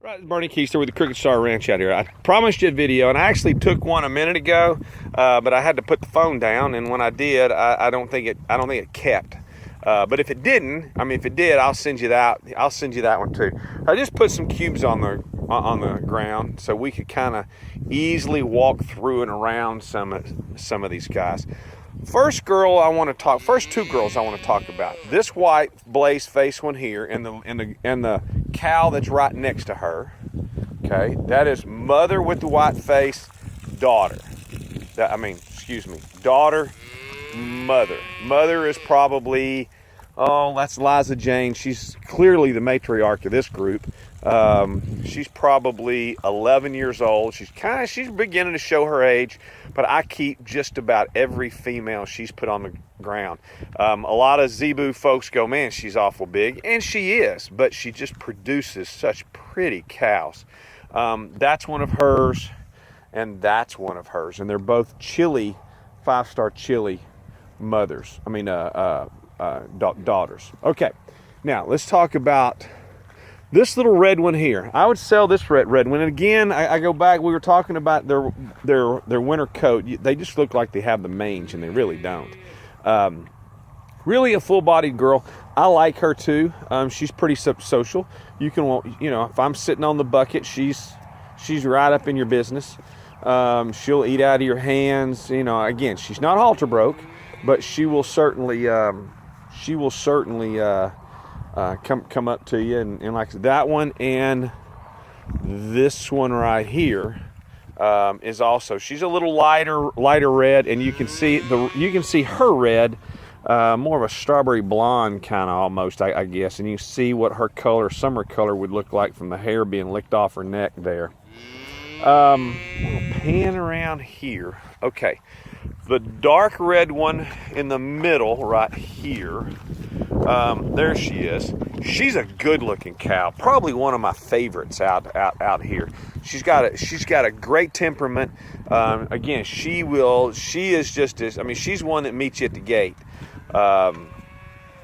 Right, it's Bernie Keister with the Crooked Star Ranch out here. I promised you a video, and I actually took one a minute ago, but I had to put the phone down, and when I did, I don't think it kept. But if it didn't, if it did, I'll send you that. I'll send you that one too. I just put some cubes on the ground so we could kind of easily walk through and around some of these guys. First two girls I want to talk about. This white blaze face one here, and the cow that's right next to her. Okay, that is mother with the white face, daughter. Daughter, mother. Mother is probably, that's Liza Jane. She's clearly the matriarch of this group. She's probably 11 years old. She's beginning to show her age, but I keep just about every female she's put on the ground. A lot of Zebu folks go, man, she's awful big, and she is, but she just produces such pretty cows. That's one of hers, and that's one of hers, and they're both chili, 5-star chili mothers. Daughters. Okay, now let's talk about this little red one here. I would sell this red one. And again, I go back, we were talking about their winter coat. They just look like they have the mange, and they really don't. Really a full-bodied girl. I like her too. She's pretty social. If I'm sitting on the bucket, she's right up in your business. She'll eat out of your hands. Again, she's not halter broke, but she will certainly come up to you, and like that one and this one right here is also, she's a little lighter red, and you can see her red, more of a strawberry blonde kind of almost, I guess, and you see what her summer color would look like from the hair being licked off her neck there. I'm gonna pan around here. Okay, the dark red one in the middle right here, there she is. She's a good-looking cow, probably one of my favorites out here. She's got a great temperament. Again, she's one that meets you at the gate.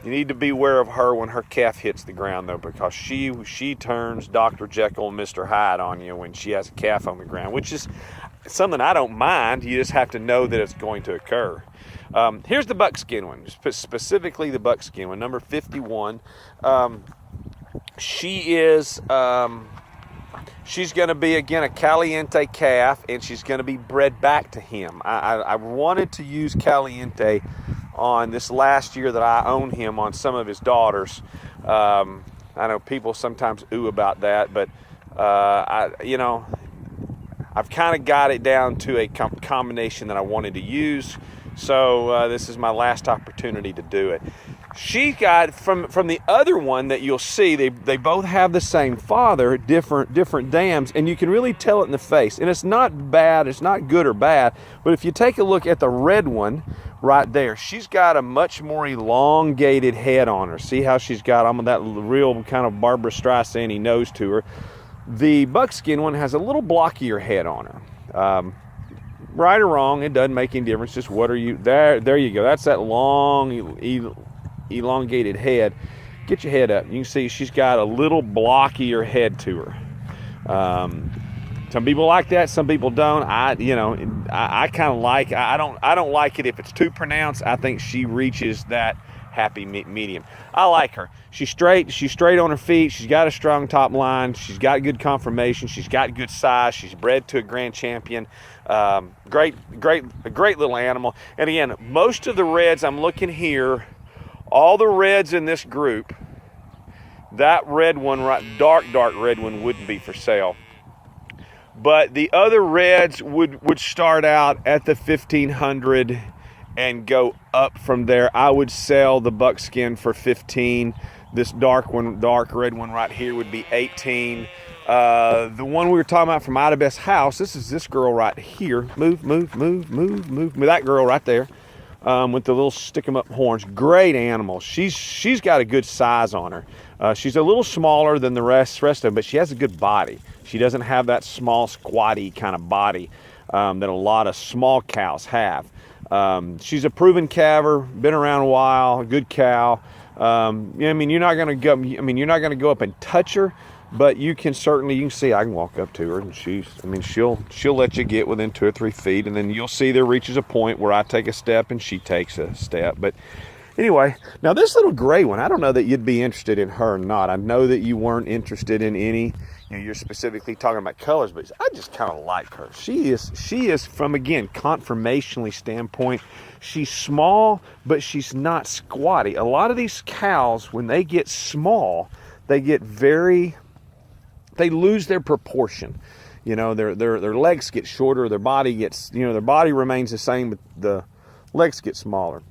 You need to be aware of her when her calf hits the ground, though, because she turns Dr. Jekyll and Mr. Hyde on you when she has a calf on the ground, which is something I don't mind. You just have to know that it's going to occur. Here's the buckskin one, specifically the buckskin one, number 51. She's going to be, again, a Caliente calf, and she's going to be bred back to him. I wanted to use Caliente on this last year that I owned him on some of his daughters. I know people sometimes ooh about that, but I've kind of got it down to a combination that I wanted to use. So this is my last opportunity to do it. She got from the other one that you'll see, they both have the same father, different dams, and you can really tell it in the face. And it's not bad, it's not good or bad, but if you take a look at the red one right there, she's got a much more elongated head on her. See how she's got that real kind of Barbara Streisand-y nose to her. The buckskin one has a little blockier head on her. Right or wrong, it doesn't make any difference. Just what are you, there you go. That's that long, elongated head. Get your head up. You can see she's got a little blockier head to her. Some people like that, some people don't. I kind of like, I don't like it if it's too pronounced. I think she reaches that happy medium. I like her. She's straight on her feet. She's got a strong top line. She's got good conformation. She's got good size. She's bred to a grand champion. A great little animal. And again, most of the reds, I'm looking here, all the reds in this group, that red one, dark red one, wouldn't be for sale. But the other reds would start out at the 1,500 and go up from there. I would sell the buckskin for 15. This dark red one right here would be 18. The one we were talking about from Ida Best House, this is this girl right here. Move. That girl right there, with the little stick 'em up horns. Great animal. She's got a good size on her. She's a little smaller than the rest of them, but she has a good body. She doesn't have that small, squatty kind of body that a lot of small cows have. She's a proven calver, been around a while, a good cow. You're not going to go up and touch her, But you can see I can walk up to her, and she'll let you get within 2 or 3 feet, and then you'll see there reaches a point where I take a step and she takes a step. But anyway, now this little gray one, I don't know that you'd be interested in her or not. I know that you weren't interested in any. You're specifically talking about colors, but I just kind of like her. She is from, again, conformationally standpoint, she's small, but she's not squatty. A lot of these cows, when they get small, they lose their proportion. Their legs get shorter, their body remains the same, but the legs get smaller.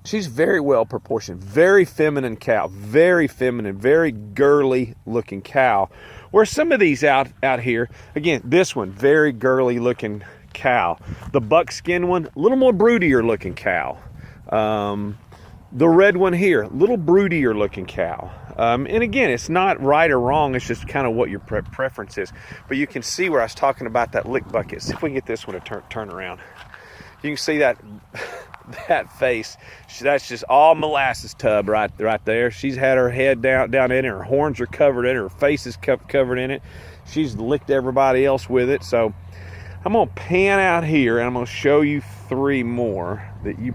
She's very well proportioned, very feminine cow, very feminine, very girly looking cow. Where some of these out here, again, this one, very girly looking cow. The buckskin one, a little more broodier looking cow. The red one here, a little broodier looking cow. And again, it's not right or wrong, it's just kind of what your preference is. But you can see where I was talking about that lick bucket. See if we can get this one to turn around. You can see that face. That's just all molasses tub right there. She's had her head down in it. Her horns are covered in it. Her face is covered in it. She's licked everybody else with it. So I'm going to pan out here, and I'm going to show you 3 more that you...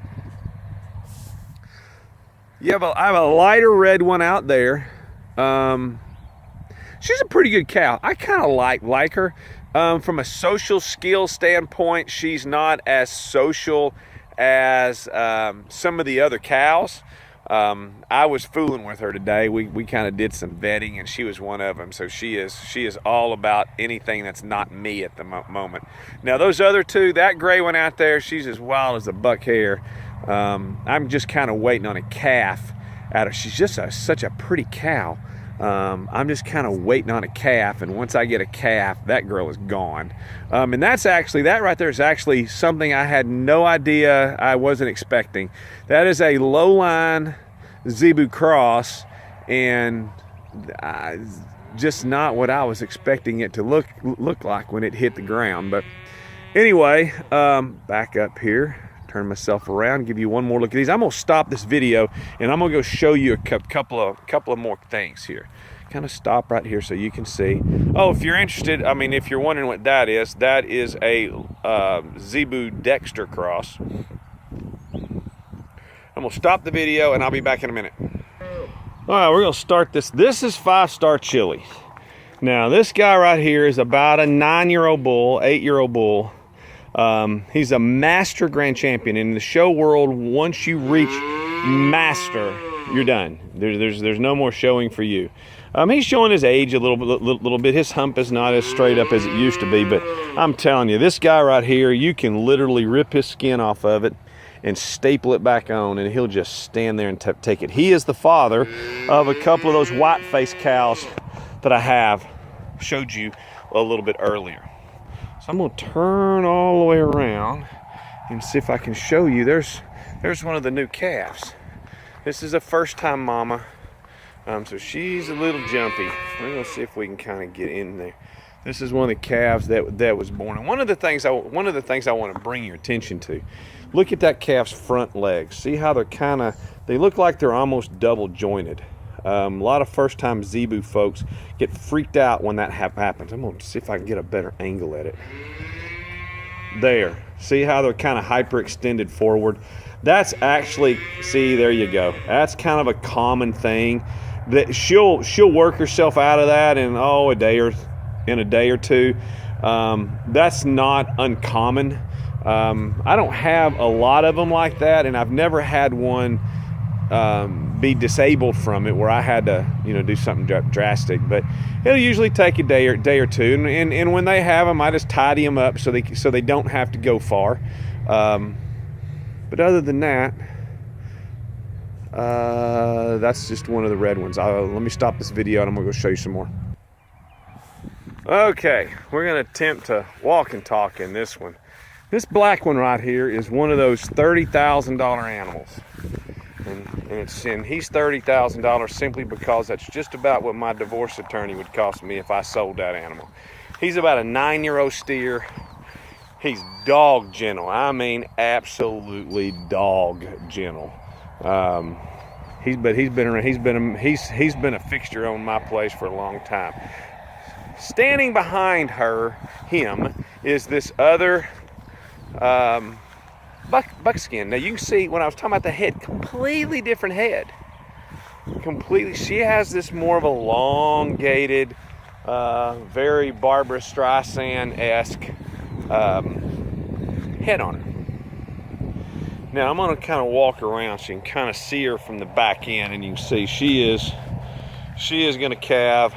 I have a lighter red one out there. She's a pretty good cow. I kind of like her. From a social skill standpoint, she's not as social as some of the other cows. I was fooling with her today. We kind of did some vetting, and she was one of them. So she is all about anything that's not me at the moment. Now those other 2, that gray one out there, she's as wild as a buck hare. I'm just kind of waiting on a calf out of. She's just such a pretty cow. I'm just kind of waiting on a calf, and once I get a calf, that girl is gone. And that right there is actually something I had no idea, I wasn't expecting. That is a low-line Zebu cross, and just not what I was expecting it to look like when it hit the ground. But anyway, back up here. Turn myself around, give you one more look at these. I'm gonna stop this video and I'm gonna go show you a couple of more things here. Kind of stop right here so you can see. Oh, if you're interested, if you're wondering what that is a Zebu Dexter cross. I'm gonna stop the video and I'll be back in a minute. All right, we're gonna start this. This is 5-star chili. Now this guy right here is about a 9-year-old bull, 8-year-old bull. He's a master grand champion in the show world. Once you reach master, you're done. There's no more showing for you. He's showing his age a little bit. His hump is not as straight up as it used to be, but I'm telling you, this guy right here, you can literally rip his skin off of it and staple it back on, and he'll just stand there and take it. He is the father of a couple of those white-faced cows that I have showed you a little bit earlier. So I'm going to turn all the way around and see if I can show you. There's one of the new calves. This is a first-time mama, so she's a little jumpy. We're going to see if we can kind of get in there. This is one of the calves that was born. And one of the things I want to bring your attention to, look at that calf's front legs. See how they look like they're almost double jointed. A lot of first-time Zebu folks get freaked out when that happens. I'm going to see if I can get a better angle at it. There. See how they're kind of hyperextended forward? That's actually, see, there you go. That's kind of a common thing. That she'll work herself out of that in a day or two. That's not uncommon. I don't have a lot of them like that, and I've never had one be disabled from it where I had to do something drastic. But it'll usually take a day or two, and when they have them, I just tidy them up so they don't have to go far. But other than that, that's just one of the red ones. Let me stop this video and I'm gonna go show you some more. Okay, we're gonna attempt to walk and talk in this one. This black one right here is one of those $30,000 animals. And he's $30,000 simply because that's just about what my divorce attorney would cost me if I sold that animal. He's about a 9-year-old steer. He's dog gentle. I mean, absolutely dog gentle. He's been a fixture on my place for a long time. Standing behind him is this other buckskin. Now you can see when I was talking about the head, completely different head. Completely, she has this more of a elongated, very Barbara Streisand-esque head on her. Now I'm going to kind of walk around so you can kind of see her from the back end, and you can see she is going to calve